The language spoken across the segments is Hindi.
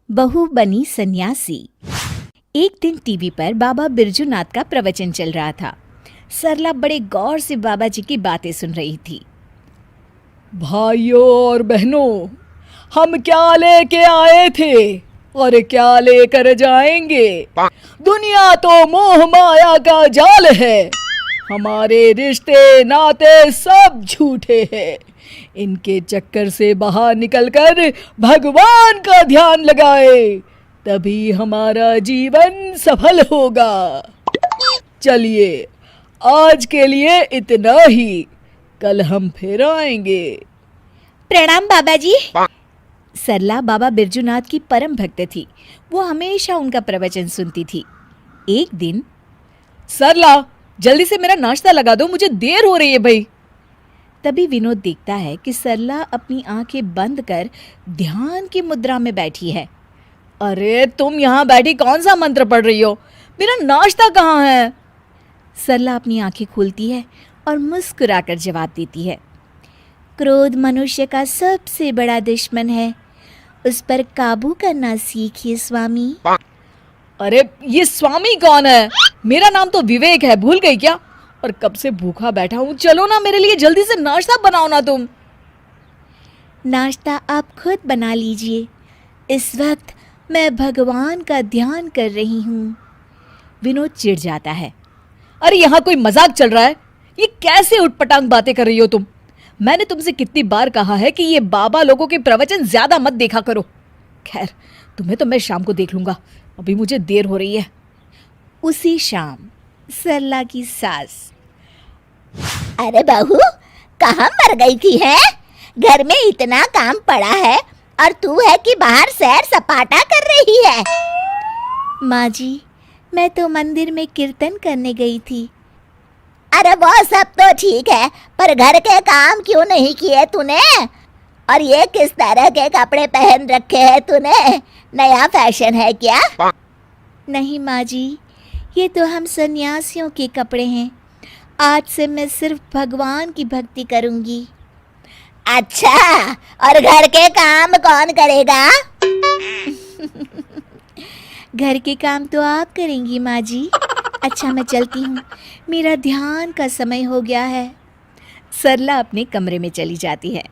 बहू बनी सन्यासी। एक दिन टीवी पर बाबा बिरजूनाथ का प्रवचन चल रहा था। सरला बड़े गौर से बाबा जी की बातें सुन रही थी। भाइयों और बहनों, हम क्या लेके आए थे और क्या लेकर जाएंगे। दुनिया तो मोह माया का जाल है। हमारे रिश्ते नाते सब झूठे हैं। इनके चक्कर से बाहर निकलकर भगवान का ध्यान लगाए, तभी हमारा जीवन सफल होगा। चलिए, आज के लिए इतना ही, कल हम फिर आएंगे। प्रणाम बाबा जी। सरला बाबा बिरजूनाथ की परम भक्त थी। वो हमेशा उनका प्रवचन सुनती थी। एक दिन, सरला, जल्दी से मेरा नाश्ता लगा दो, मुझे देर हो रही है भाई। तभी विनोद देखता है कि सरला अपनी आंखें बंद कर ध्यान की मुद्रा में बैठी है। अरे तुम यहाँ बैठी कौन सा मंत्र पढ़ रही हो? मेरा नाश्ता कहाँ है? सरला अपनी आंखें खोलती है और मुस्कुराकर जवाब देती है, क्रोध मनुष्य का सबसे बड़ा दुश्मन है, उस पर काबू करना सीखिए स्वामी। अरे ये स्वामी कौन है? मेरा नाम तो विवेक है, भूल गई क्या? और कब से भूखा बैठा हूँ, चलो ना मेरे लिए जल्दी से नाश्ता बनाओ ना तुम। नाश्ता आप खुद बना लीजिए, इस वक्त मैं भगवान का ध्यान कर रही हूँ। विनोद चिढ़ जाता है। अरे यहाँ कोई मजाक चल रहा है? ये कैसे उटपटांग बातें कर रही हो तुम? मैंने तुमसे कितनी बार कहा है कि ये बाबा लोगों के प्रवचन ज्यादा मत देखा करो। खैर, तुम्हें तो मैं शाम को देख लूंगा, अभी मुझे देर हो रही है। उसी शाम सरला की सास, अरे बहू, कहाँ मर गई थी है? घर में इतना काम पड़ा है और तू है कि बाहर सैर सपाटा कर रही है। माँ जी, मैं तो मंदिर में कीर्तन करने गई थी। अरे वो सब तो ठीक है, पर घर के काम क्यों नहीं किए तूने? और ये किस तरह के कपड़े पहन रखे हैं तूने? नया फैशन है क्या? नहीं माँ जी, ये तो हम सन्यासियों के कपड़े हैं। आज से मैं सिर्फ भगवान की भक्ति करूंगी। अच्छा, और घर के काम कौन करेगा? घर के काम तो आप करेंगी माँ जी। अच्छा, मैं चलती हूँ, मेरा ध्यान का समय हो गया है। सरला अपने कमरे में चली जाती है।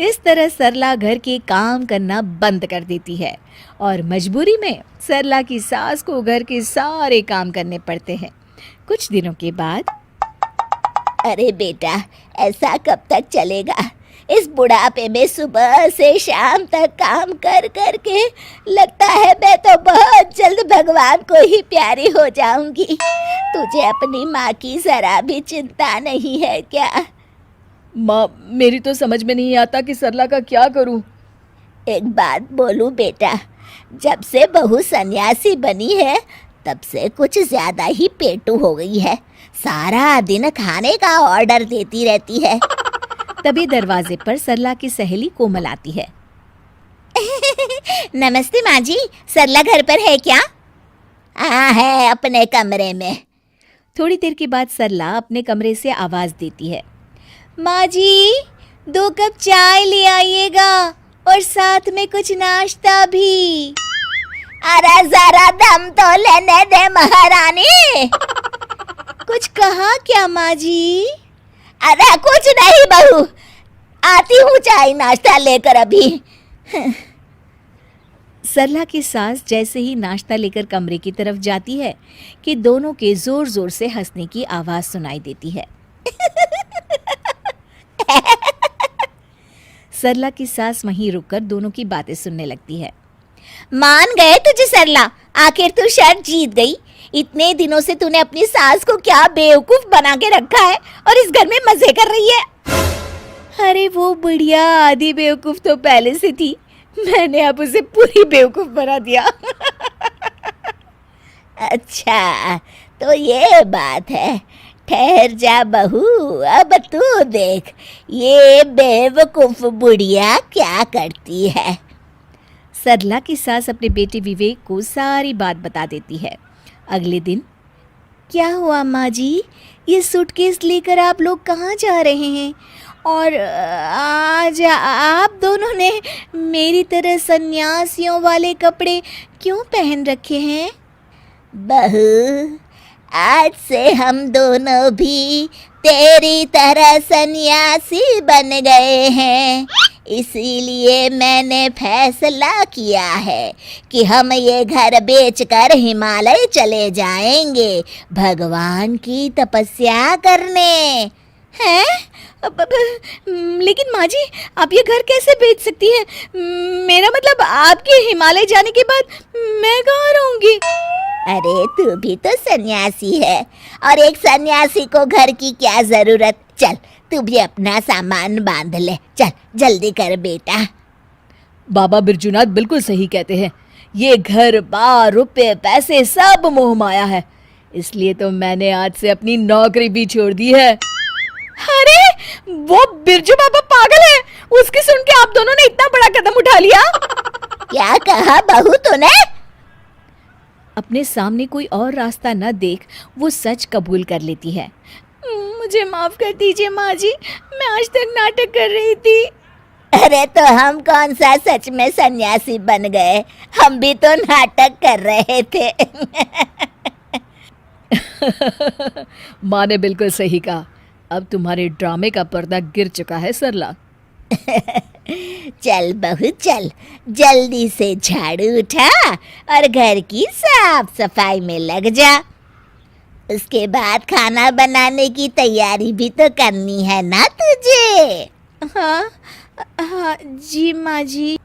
इस तरह सरला घर के काम करना बंद कर देती है और मजबूरी में सरला की सास को घर के सारे काम करने पड़ते हैं। कुछ दिनों के बाद, अरे बेटा, ऐसा कब तक चलेगा? इस बुढ़ापे में सुबह से शाम तक काम कर कर के लगता है मैं तो बहुत जल्द भगवान को ही प्यारी हो जाऊंगी। तुझे अपनी माँ की जरा भी चिंता नहीं है क्या? माँ, मेरी तो समझ में नहीं आता कि सरला का क्या करूं। एक बात बोलूं बेटा, जब से बहू सन्यासी बनी है तब से कुछ ज्यादा ही पेटू हो गई है। सारा दिन खाने का ऑर्डर देती रहती है। तभी दरवाजे पर सरला की सहेली कोमल आती है। नमस्ते माँ जी, सरला घर पर है क्या? हाँ, है अपने कमरे में। थोड़ी देर के बाद सरला अपने कमरे से आवाज देती है, माँ जी, 2 कप चाय ले आइएगा और साथ में कुछ नाश्ता भी। अरे जरा दम तो लेने दे महारानी। कुछ कहा क्या माँ जी? अरे कुछ नहीं बहू, आती हूँ चाय नाश्ता लेकर अभी। सरला की सास जैसे ही नाश्ता लेकर कमरे की तरफ जाती है कि दोनों के जोर जोर से हंसने की आवाज सुनाई देती है। सरला की सास वहीं रुककर दोनों की बातें सुनने लगती है। मान गए तुझे सरला, आखिर तू शर्त जीत गई। इतने दिनों से तूने अपनी सास को क्या बेवकूफ बना के रखा है और इस घर में मजे कर रही है। अरे वो बुढ़िया आधी बेवकूफ तो पहले से थी, मैंने अब उसे पूरी बेवकूफ बना दिया। अच्छा, तो ये बात है। ठहर जा बहू, अब तू देख ये बेवकूफ बुढ़िया क्या करती है। सरला की सास अपने बेटे विवेक को सारी बात बता देती है। अगले दिन, क्या हुआ माँ जी, ये सूटकेस लेकर आप लोग कहाँ जा रहे हैं और आज आप दोनों ने मेरी तरह सन्यासियों वाले कपड़े क्यों पहन रखे हैं? बहू, आज से हम दोनों भी तेरी तरह सन्यासी बन गए हैं। इसीलिए मैंने फैसला किया है कि हम ये घर बेचकर हिमालय चले जाएंगे भगवान की तपस्या करने। हैं? लेकिन माँ जी, आप ये घर कैसे बेच सकती हैं? मेरा मतलब आपके हिमालय जाने के बाद मैं कहाँ रहूँगी? अरे तू भी तो सन्यासी है, और एक सन्यासी को घर की क्या जरूरत। चल तू भी अपना सामान बांध ले, चल जल्दी कर बेटा। बाबा बिरजूनाथ बिल्कुल सही कहते हैं। ये घर बार रुपए पैसे सब मोह माया है, इसलिए तो मैंने आज से अपनी नौकरी भी छोड़ दी है। अरे वो बिरजू बाबा पागल है, उसकी सुन के आप दोनों ने इतना बड़ा कदम उठा लिया। क्या कहा बहू तूने? अपने सामने कोई और रास्ता न देख वो सच कबूल कर लेती है। मुझे माफ कर दीजिए माँ जी, मैं आज तक नाटक कर रही थी। अरे तो हम कौन सा सच में सन्यासी बन गए, हम भी तो नाटक कर रहे थे। माँ ने बिल्कुल सही कहा। अब तुम्हारे ड्रामे का पर्दा गिर चुका है सरला। चल बहू चल, जल्दी से झाड़ू उठा और घर की साफ सफाई में लग जा। उसके बाद खाना बनाने की तैयारी भी तो करनी है ना तुझे। हाँ हाँ जी माँ जी।